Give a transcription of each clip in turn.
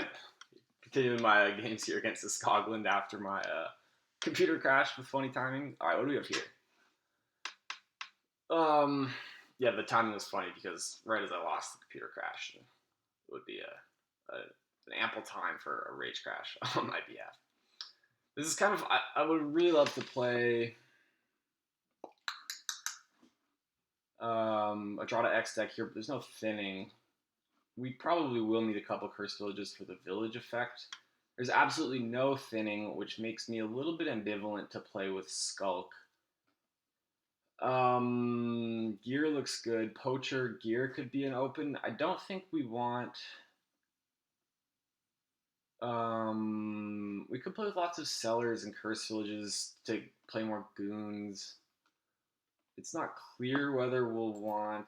Alright, continuing my games here against eskoglund after my computer crash with funny timing. Alright, what do we have here? Yeah, the timing was funny because right as I lost the computer crash, it would be an ample time for a rage crash on my behalf. This is kind of, I would really love to play a draw to X deck here, but there's no thinning. We probably will need a couple cursed villages for the village effect. There's absolutely no thinning, which makes me a little bit ambivalent to play with Skulk. Gear looks good. Poacher, Gear could be an open. I don't think we want... we could play with lots of sellers and cursed villages to play more goons. It's not clear whether we'll want...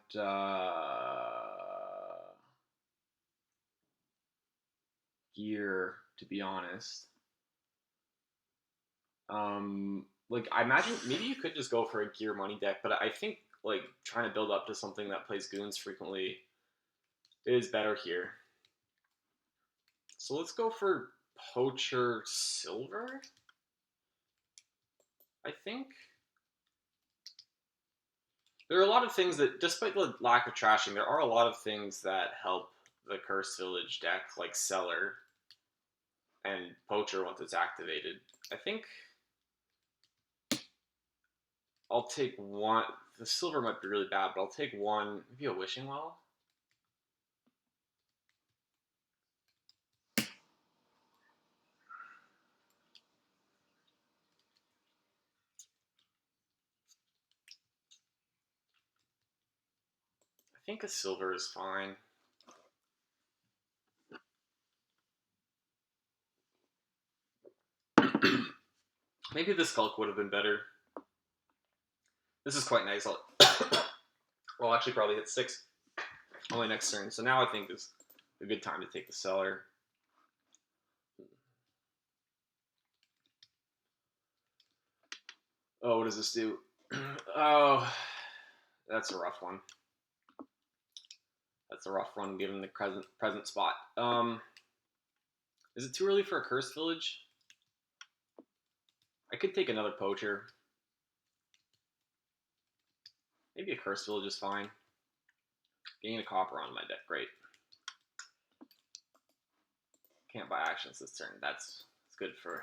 Gear, to be honest. Like, I imagine maybe you could just go for a gear money deck, but I think, like, trying to build up to something that plays goons frequently is better here. So let's go for Poacher Silver, I think. There are a lot of things that, despite the lack of trashing, there are a lot of things that help the Cursed Village deck, like Cellar and Poacher once it's activated. I think I'll take one. The silver might be really bad, but I'll take one. Maybe a Wishing Well. I think a silver is fine. Maybe the Skulk would have been better. This is quite nice. I'll actually probably hit 6 on my next turn. So now I think is a good time to take the Cellar. Oh, what does this do? Oh, that's a rough one. That's a rough one given the present spot. Is it too early for a Cursed Village? I could take another Poacher. Maybe a Cursed Village is fine. Gain a copper on my deck, great. Can't buy actions this turn. That's good for...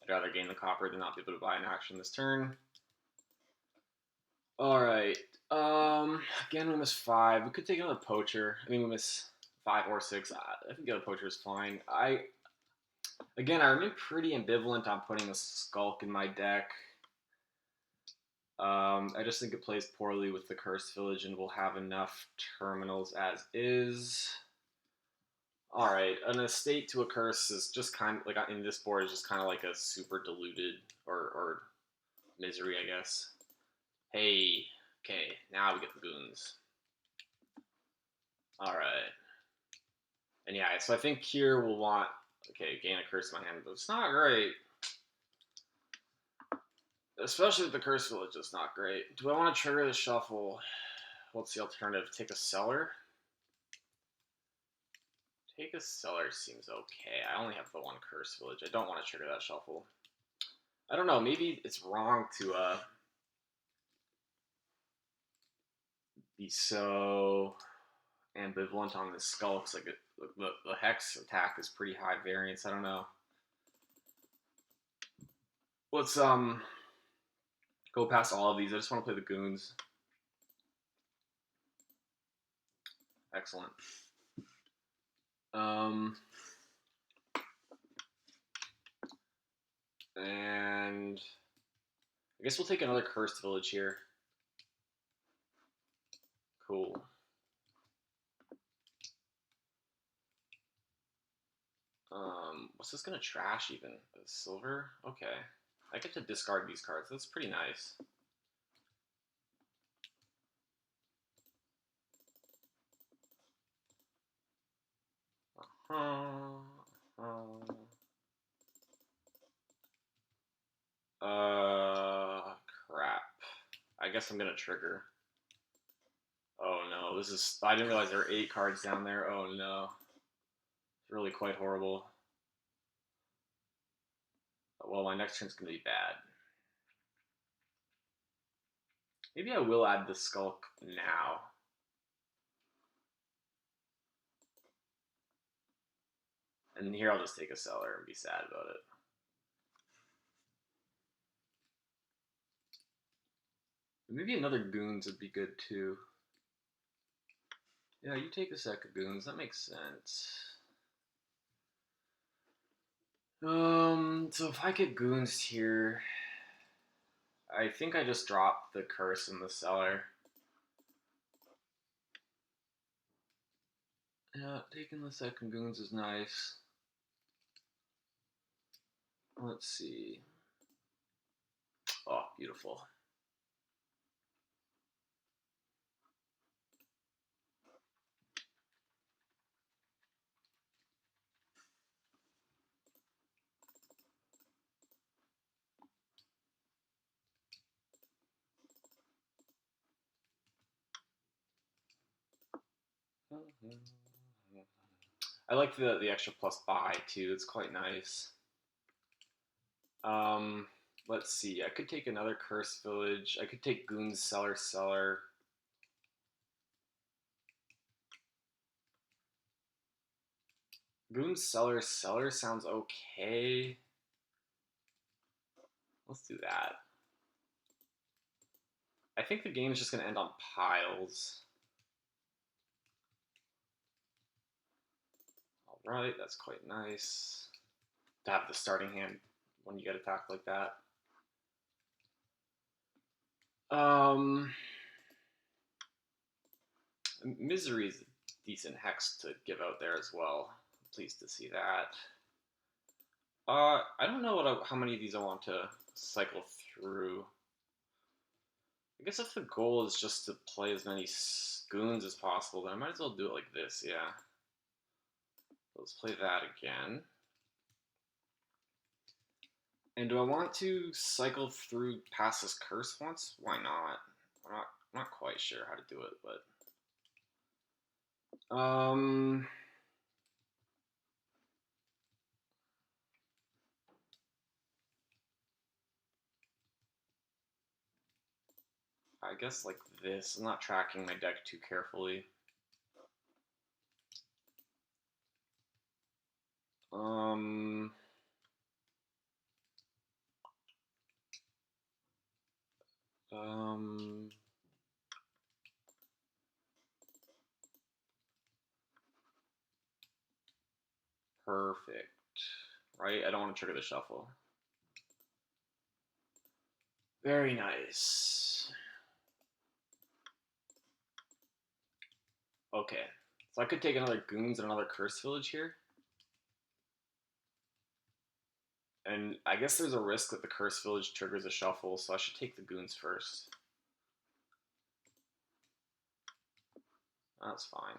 I'd rather gain the copper than not be able to buy an action this turn. Alright. Again, we miss 5. We could take another Poacher. I mean, we miss 5 or 6. I think the other Poacher is fine. Again, I remain pretty ambivalent on putting a Skulk in my deck. I just think it plays poorly with the Cursed Village and will have enough terminals as is. Alright, an estate to a curse is just kind of, like, in this board, is just kind of like a super diluted, or misery, I guess. Hey, okay, now we get the goons. Alright. And yeah, so I think here we'll want, okay, gain a curse in my hand, but it's not great. Especially with the Cursed Village, it's not great. Do I want to trigger the shuffle? What's the alternative? Take a Cellar? Take a Cellar seems okay. I only have the one Cursed Village. I don't want to trigger that shuffle. I don't know, maybe it's wrong to be so ambivalent on this Skulks. Like, the Hex attack is pretty high variance. I don't know. Let's go past all of these. I just want to play the goons. Excellent. And I guess we'll take another Cursed Village here. Cool. What's this gonna trash even? A silver? Okay. I get to discard these cards. That's pretty nice. Crap. I guess I'm gonna trigger. Oh no, this is... I didn't realize there were 8 cards down there. Oh no. really quite horrible. Well, my next turn's going to be bad. Maybe I will add the Skulk now. And here I'll just take a Cellar and be sad about it. Maybe another Goons would be good too. Yeah, you take a sack of Goons. That makes sense. So if I get Goons here, I think I just drop the Curse in the Cellar. Yeah, taking the second Goons is nice. Let's see. Oh, beautiful. I like the extra plus buy too. It's quite nice. Let's see. I could take another Curse Village. I could take Goons Cellar Cellar. Goons Cellar Cellar sounds okay. Let's do that. I think the game is just going to end on piles. Alright, that's quite nice. To have the starting hand when you get attacked like that. Misery is a decent hex to give out there as well. I'm pleased to see that. I don't know how many of these I want to cycle through. I guess if the goal is just to play as many Goons as possible, then I might as well do it like this, yeah. Let's play that again. And do I want to cycle through past this Curse once? Why not? I'm not quite sure how to do it, but... I guess like this. I'm not tracking my deck too carefully. Perfect. Right? I don't want to trigger the shuffle. Very nice. Okay. So I could take another Goons and another Curse Village here. And I guess there's a risk that the Curse Village triggers a shuffle, so I should take the Goons first. That's fine.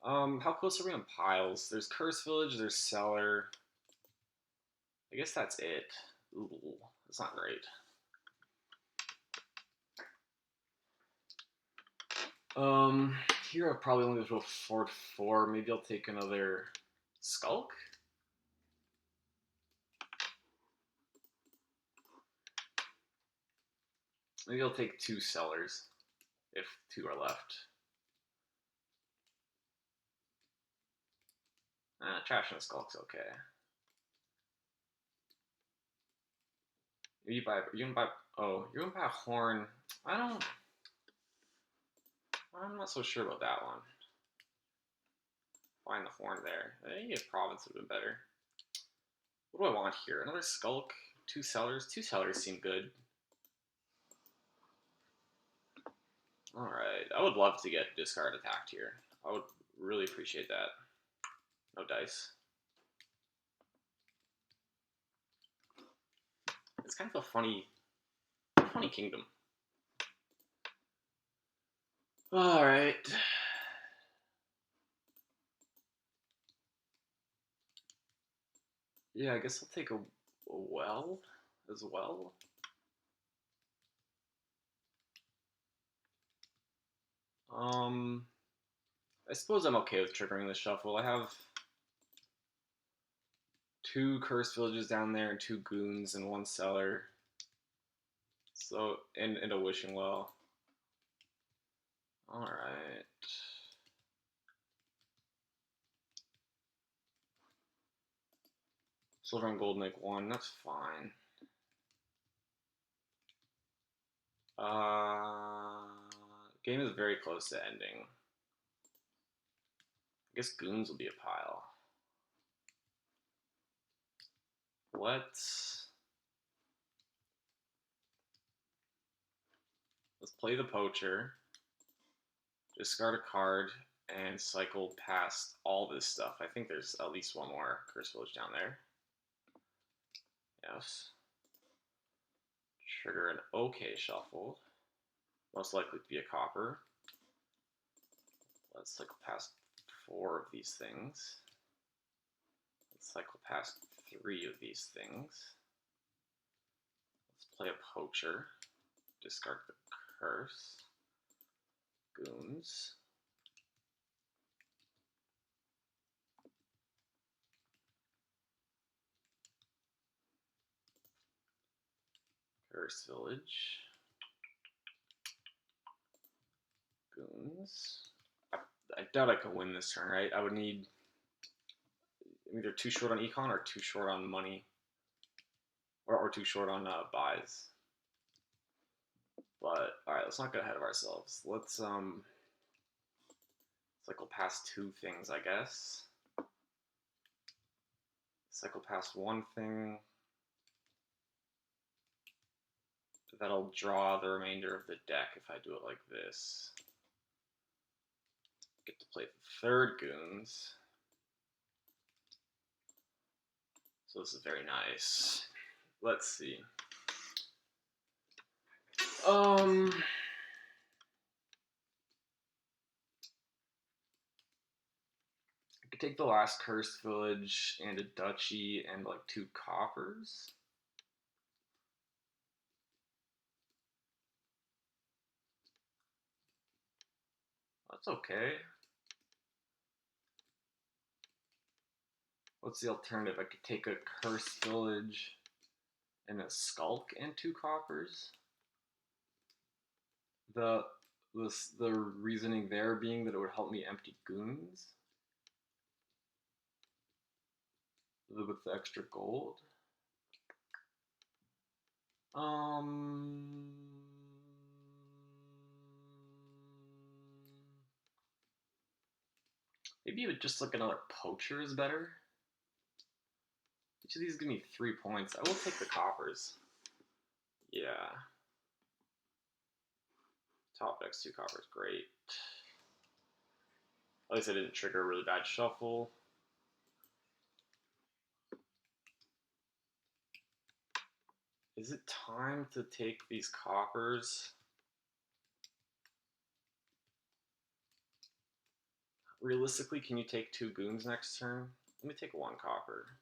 How close are we on piles? There's Curse Village, there's Cellar. I guess that's it. Ooh, that's not great. Here I'll probably only go 4-4. Maybe I'll take another Skulk. Maybe I'll take 2 Cellars, if 2 are left. Trash and a Skulk's okay. You're gonna buy a Horn. I'm not so sure about that one. Find the Horn there. Maybe a Province would have been better. What do I want here? Another Skulk? 2 Cellars? 2 Cellars seem good. Alright, I would love to get discard attacked here. I would really appreciate that. No dice. It's kind of a funny kingdom. Alright. Yeah, I guess I'll take a well as well. I suppose I'm okay with triggering the shuffle. I have 2 cursed villages down there and 2 goons and 1 cellar. So, and a wishing well. Alright. Silver and gold make 1, that's fine. Game is very close to ending. I guess goons will be a pile. Let's play the poacher, discard a card, and cycle past all this stuff. I think there's at least 1 more curse village down there. Yes. Trigger an OK shuffle. Most likely to be a copper. Let's cycle past 4 of these things. Let's cycle past 3 of these things. Let's play a poacher. Discard the curse. Goons. Curse village. Goons. I doubt I could win this turn, right? I would need either too short on econ or too short on money. Or too short on buys. But, alright, let's not get ahead of ourselves. Let's cycle past 2 things, I guess. Cycle past 1 thing. That'll draw the remainder of the deck if I do it like this. Get to play the 3rd goons. So this is very nice. Let's see. I could take the last cursed village and a duchy and like 2 coppers. That's okay. What's the alternative? I could take a cursed village and a skulk and 2 coppers. The reasoning there being that it would help me empty goons with the extra gold. Maybe it would just like another poacher is better. Each of these give me 3 points. I will take the coppers. Yeah. Top decks 2 coppers, great. At least I didn't trigger a really bad shuffle. Is it time to take these coppers? Realistically, can you take 2 goons next turn? Let me take 1 copper.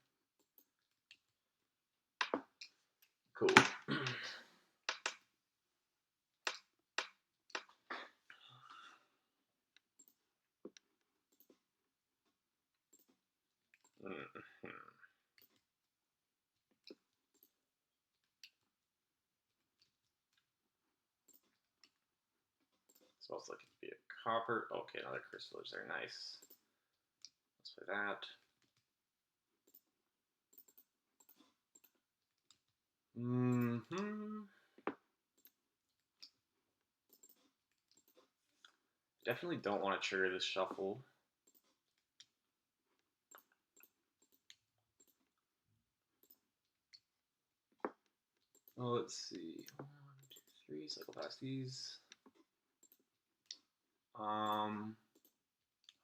Cool. Smells like it'd be a copper. Okay, another curse village there. Nice. Let's play that. Definitely don't want to trigger this shuffle. Well, let's see. 1, 2, 3. Cycle past these.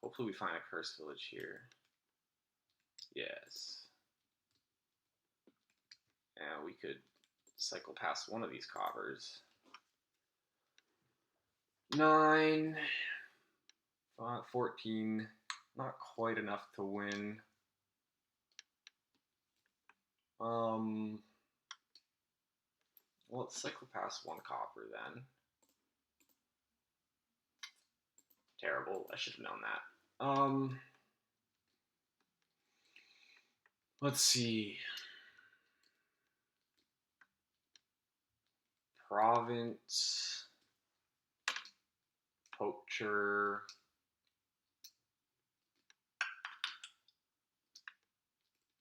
Hopefully we find a curse village here. Yes. And we could cycle past 1 of these coppers. 9, 14. Not quite enough to win. Well, let's cycle past 1 copper then. Terrible. I should have known that. Let's see. Province. Poacher.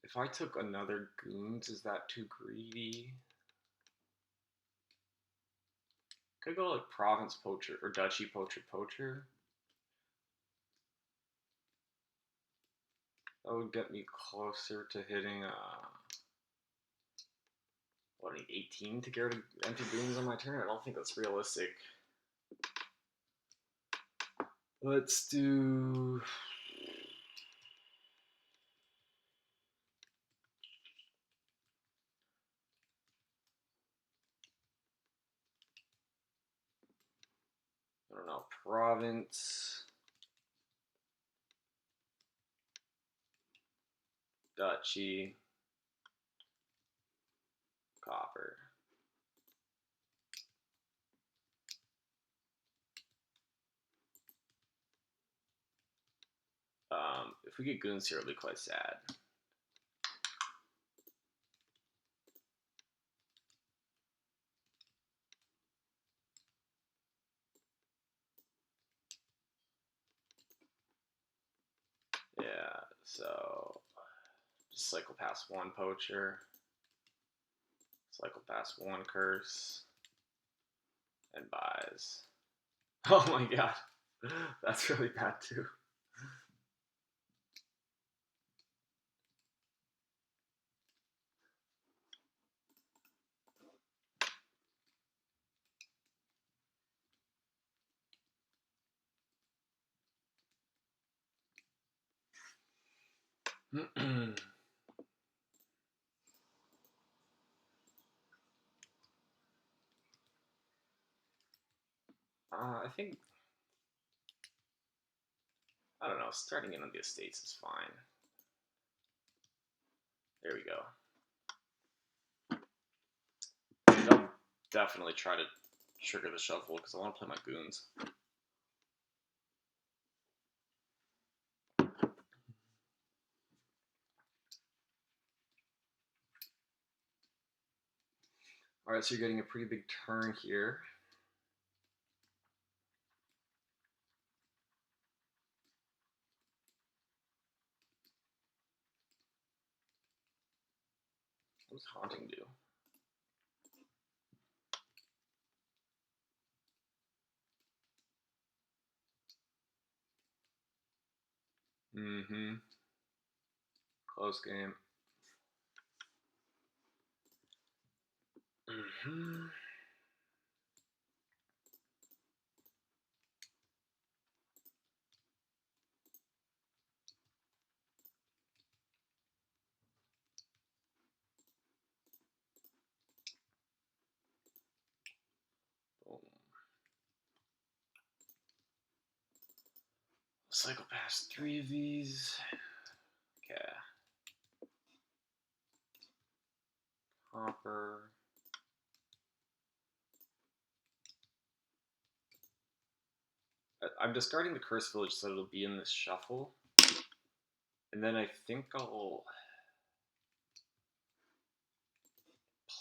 If I took another goons, is that too greedy? Could go like province poacher or duchy poacher poacher. That would get me closer to hitting what, I need 18 to get rid of empty goons on my turn? I don't think that's realistic. Let's do... I don't know, province, duchy, copper. If we get goons here, it'll be quite sad. Yeah, so just cycle past one poacher, cycle past one curse, and buys. Oh my god, that's really bad too. I think, I don't know, starting in on the estates is fine. There we go. I'll definitely try to trigger the shuffle because I want to play my goons. Alright, so you're getting a pretty big turn here. What does haunting do? Mm-hmm. Close game. Mm-hmm. Boom. Cycle past 3 of these. Okay. Hopper. I'm discarding the Curse Village so it'll be in this shuffle. And then I think I'll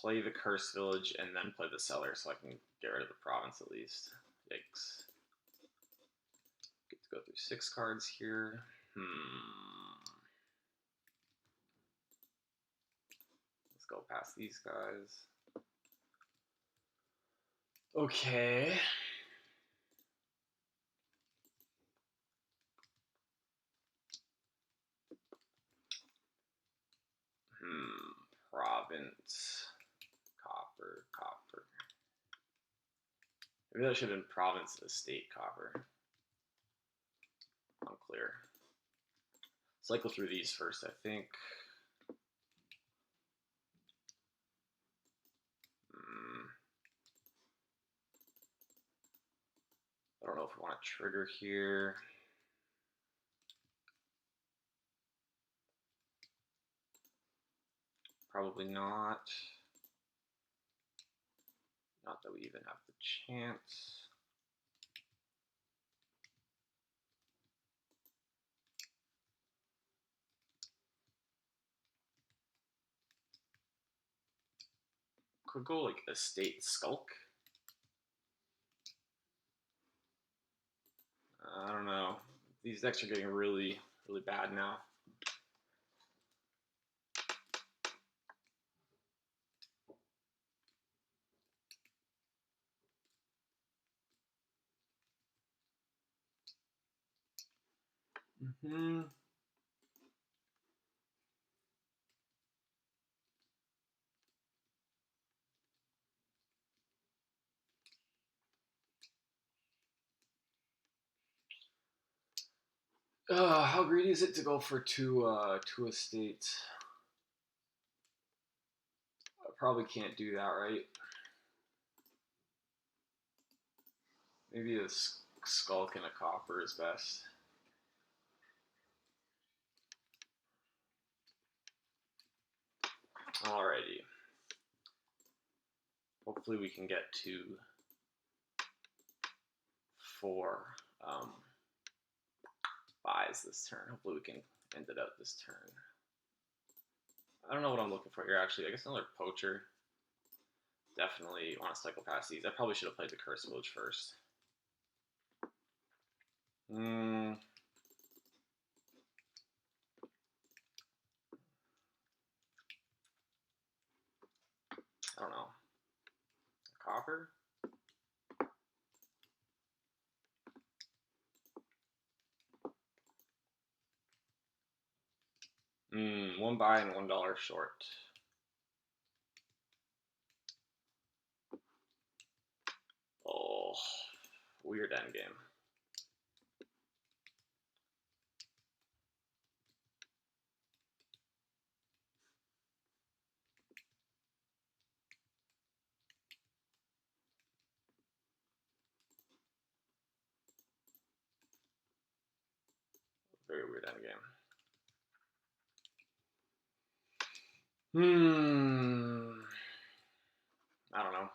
play the Curse Village and then play the Cellar so I can get rid of the Province at least. Yikes. Get to go through 6 cards here. Let's go past these guys. Okay. Province. Copper, copper. Maybe that should have been province, estate, copper. Unclear. Cycle through these first, I think. I don't know if we want to trigger here. Probably not. Not that we even have the chance. Could go like estate skulk. I don't know. These decks are getting really, really bad now. How greedy is it to go for two estates? I probably can't do that, right? Maybe a skulk and a copper is best. Alrighty. Hopefully we can get to 4 buys this turn. Hopefully we can end it out this turn. I don't know what I'm looking for here, actually. I guess another poacher. Definitely want to cycle past these. I probably should have played the Curse Village first. I don't know. Copper? One buy and $1 short. Oh, weird endgame. Very weird endgame. I don't know.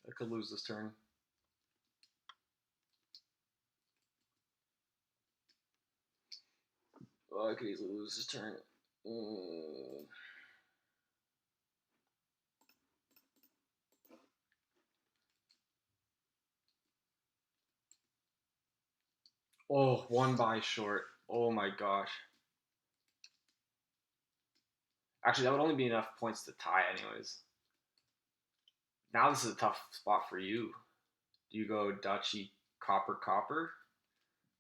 I could lose this turn. Oh, I could easily lose this turn. Oh, one buy short. Oh my gosh. Actually, that would only be enough points to tie anyways. Now this is a tough spot for you. Do you go duchy, copper, copper?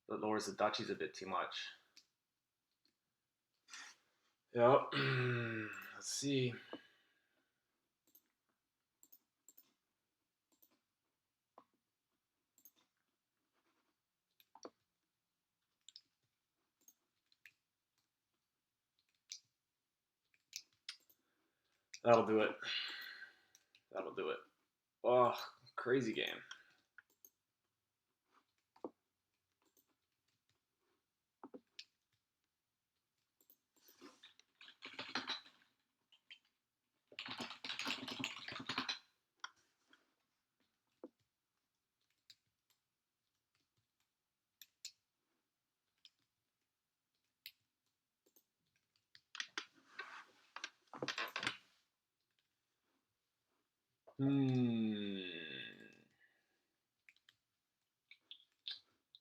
That lowers the duchies a bit too much. Yep. Let's see. That'll do it. That'll do it. Oh, crazy game.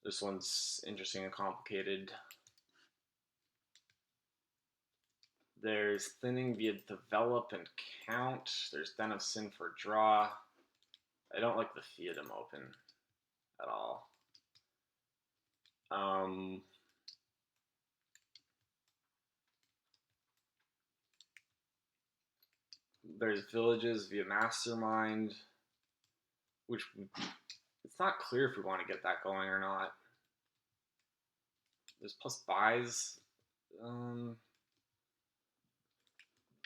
This one's interesting and complicated. There's thinning via develop and count. There's Den of Sin for draw. I don't like the Theodem open at all. There's villages via Mastermind, which it's not clear if we want to get that going or not. There's plus buys.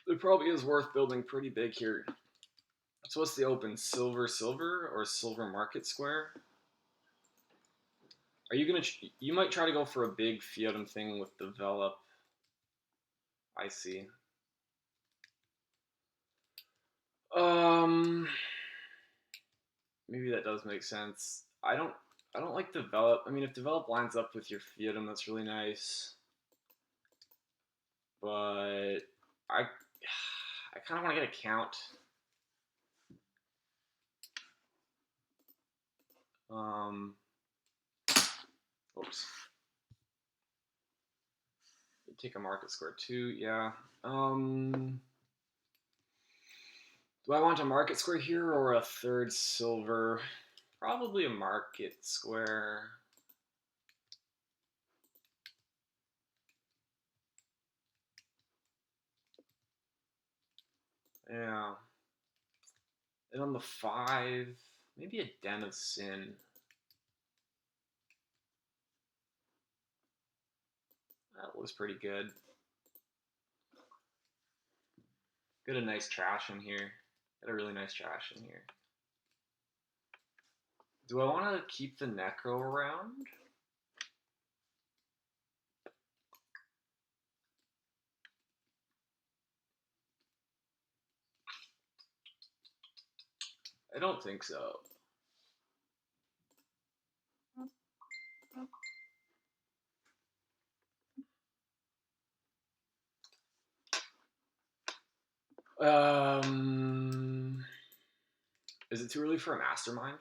It probably is worth building pretty big here. So what's the open? Silver, silver, or silver market square? Are you gonna? You might try to go for a big Fiatum thing with develop. I see. Maybe that does make sense. I don't like develop. I mean, if develop lines up with your Fiatum, that's really nice. but I kind of want to get a count. Oops. Take a market square too, yeah. Do I want a market square here or a third silver? Probably a market square. Yeah. And on the 5, maybe a Den of Sin. That was pretty good. Got a nice trash in here. Got a really nice trash in here. Do I want to keep the Necro around? I don't think so. Is it too early for a mastermind?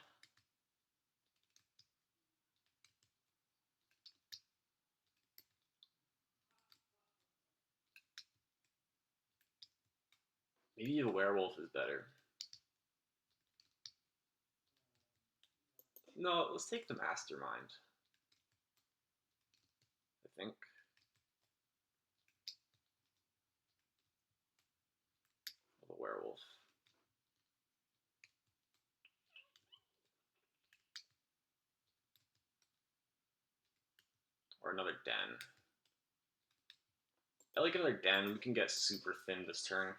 Maybe a werewolf is better. No, let's take the mastermind. I think. The werewolf. Or another Den. I like another Den. We can get super thin this turn.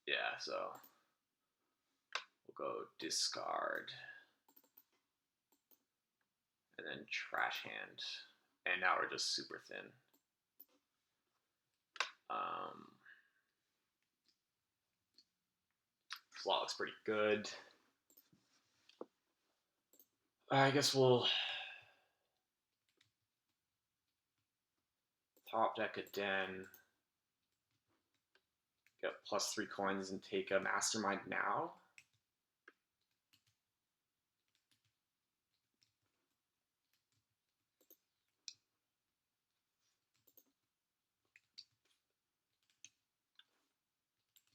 Yeah, so we'll go discard. And then trash hand. And now we're just super thin. Slot looks pretty good. I guess we'll top deck a Den, get +3 coins, and take a mastermind now.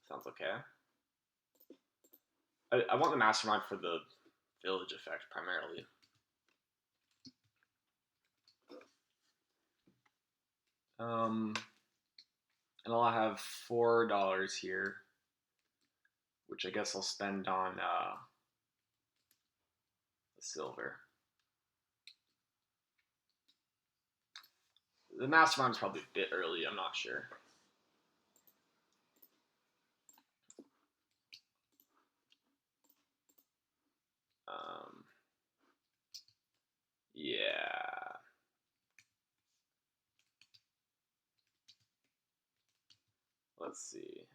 Sounds okay. I want the mastermind for the village effect primarily. And I'll have $4 here, which I guess I'll spend on the silver. The mastermind's probably a bit early, I'm not sure. Yeah. Let's see.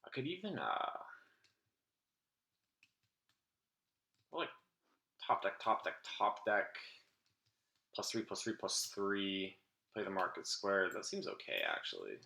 I could even like top deck, +3, +3, +3. Play the market square. That seems okay, actually.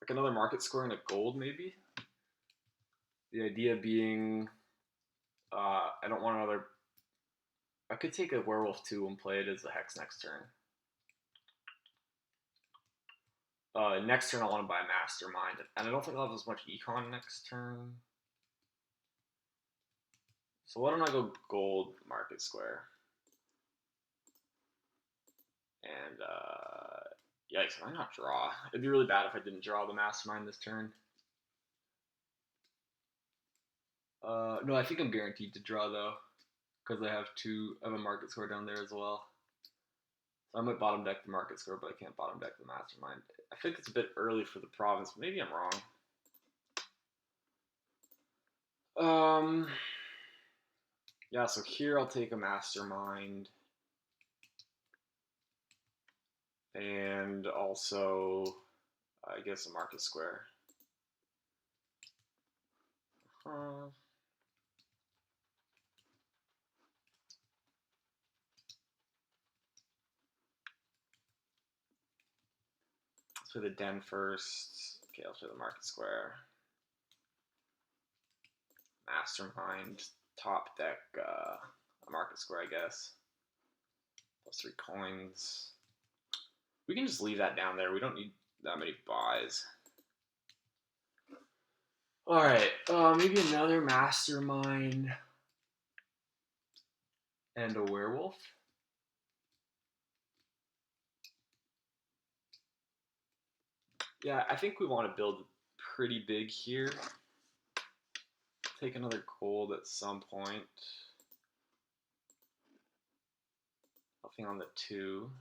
Like another market square and a gold, maybe. The idea being, I don't want another. I could take a werewolf too and play it as a hex next turn. Next turn I want to buy mastermind, and I don't think I'll have as much econ next turn. So why don't I go gold market square? And yikes, why not draw? It'd be really bad if I didn't draw the mastermind this turn. No, I think I'm guaranteed to draw though, because I have a market square down there as well. So I might bottom deck the market square, but I can't bottom deck the mastermind. I think it's a bit early for the province, but maybe I'm wrong. Yeah, so here I'll take a mastermind. And also, I guess a market square. Let's play the den first. Okay, I'll play the market square. Mastermind, top deck, a market square, I guess. Plus 3 coins. We can just leave that down there. We don't need that many buys. Alright, maybe another mastermind and a werewolf. Yeah, I think we want to build pretty big here. Take another gold at some point. Nothing on the 2.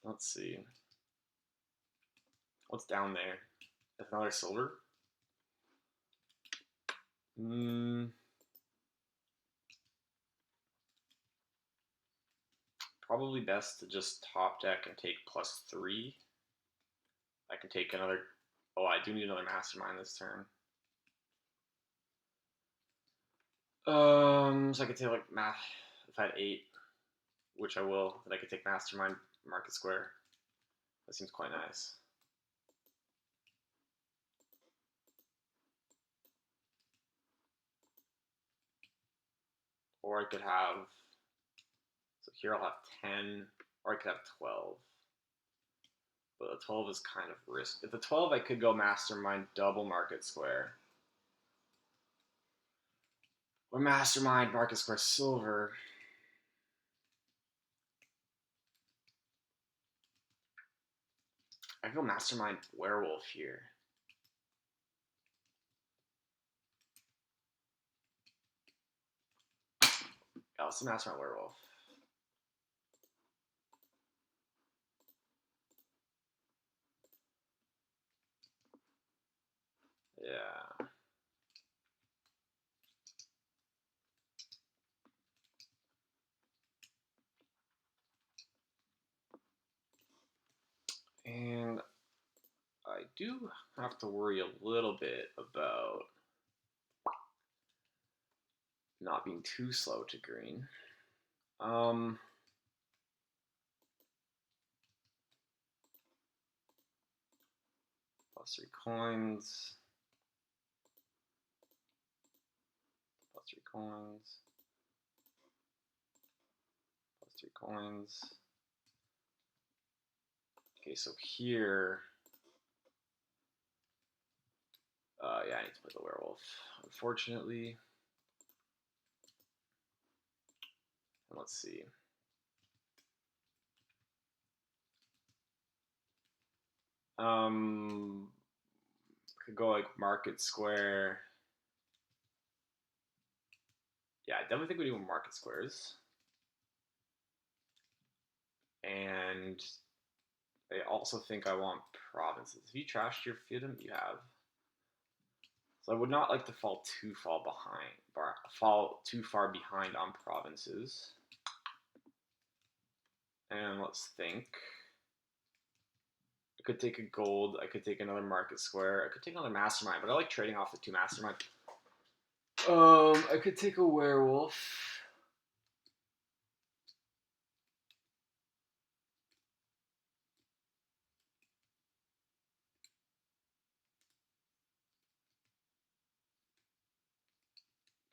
Let's see. What's down there? Another silver? Probably best to just top deck and take plus 3. I can take another... Oh, I do need another mastermind this turn. So I could take like math if I had 8, which I will. Then I could take mastermind, market square. That seems quite nice. Or I could have... So here I'll have 10, or I could have 12. But the 12 is kind of risky. At the 12, I could go mastermind, double market square. Or mastermind, market square, silver. I can go mastermind, werewolf here. Yeah, let's do mastermind, werewolf. Yeah. And I do have to worry a little bit about not being too slow to green. Plus 3 coins. Plus 3 coins. Plus 3 coins. Okay, so here... yeah, I need to play the werewolf, unfortunately. And let's see. Could go like market square. Yeah, I definitely think we do market squares. And I also think I want provinces. Have you trashed your Fiedom? You have. So I would not like to fall too far behind on provinces. And let's think. I could take a gold. I could take another market square. I could take another mastermind, but I like trading off the 2 mastermind. I could take a werewolf.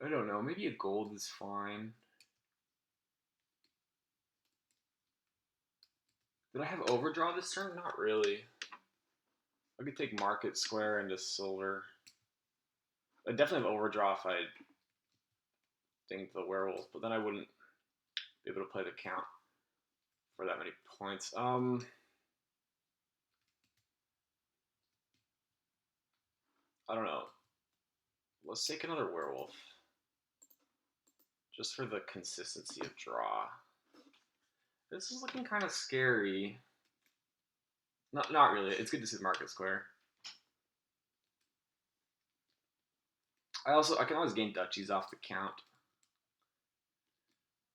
I don't know. Maybe a gold is fine. Did I have overdraw this turn? Not really. I could take market square into silver. I definitely have overdraw if I think the werewolf, but then I wouldn't be able to play the count. for that many points. I don't know. Let's take another werewolf. Just for the consistency of draw. This is looking kind of scary. Not really. It's good to see the market square. I can always gain duchies off the count.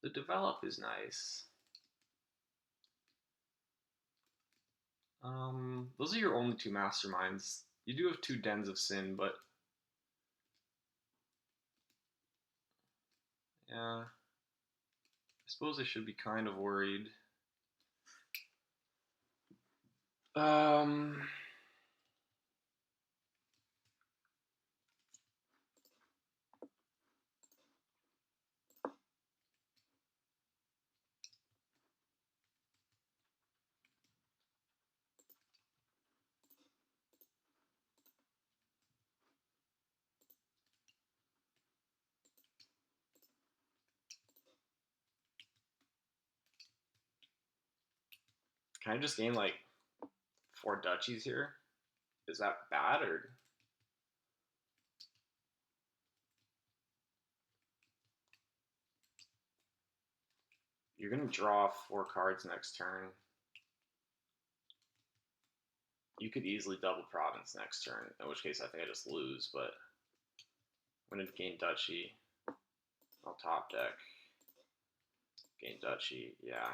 The develop is nice. Those are your only two masterminds. You do have two dens of sin, but yeah, I suppose I should be kind of worried. Um, can I just gain like 4 duchies here? Is that bad or? You're gonna draw 4 cards next turn. You could easily double province next turn, in which case I think I just lose, but I'm gonna gain duchy. I'll top deck. Gain duchy, yeah.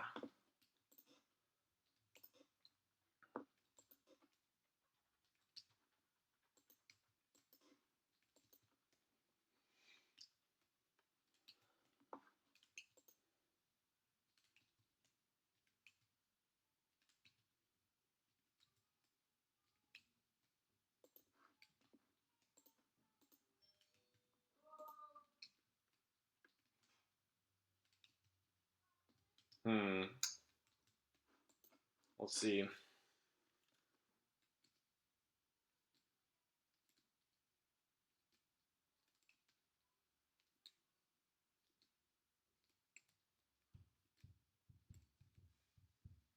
We'll see.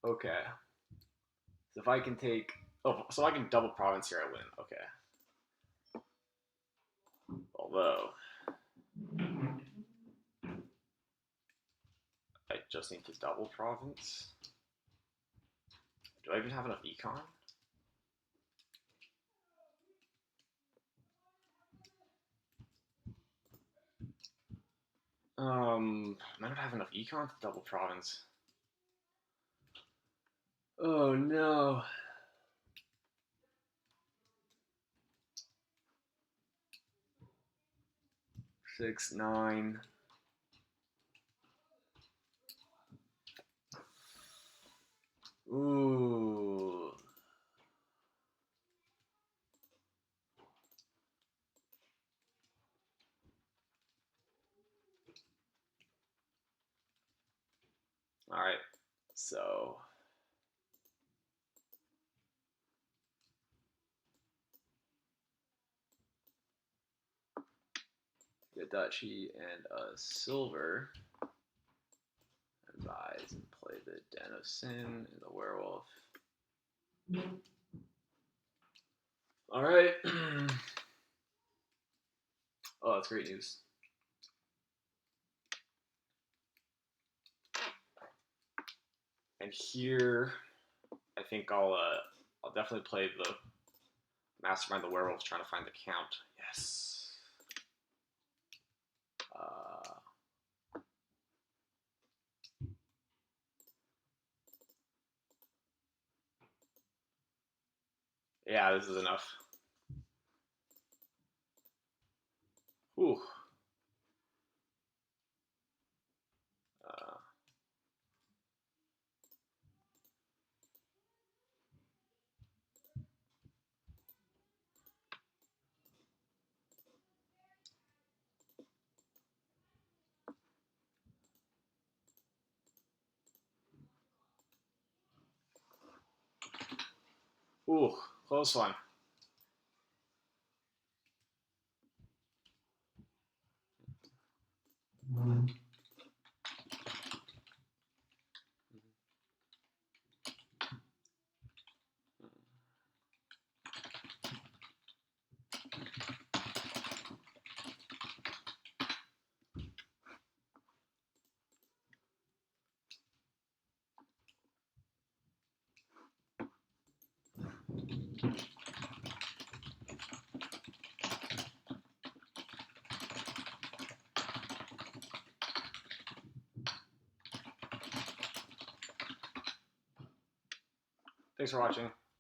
Okay. So if I can take... Oh, so I can double province here, I win. Okay. Although... I just need to double province. Do I even have enough econ? I don't have enough econ to double province. Oh no. 6, 9. Ooh. Alright. So... a duchy and a silver. Advise and play the Den of Sin and the werewolf. Alright. Oh, that's great news. And here, I think I'll definitely play the Mastermind the Werewolf, trying to find the count. Yes. Yeah, this is enough. Ooh. Ooh, close one. Thanks for watching.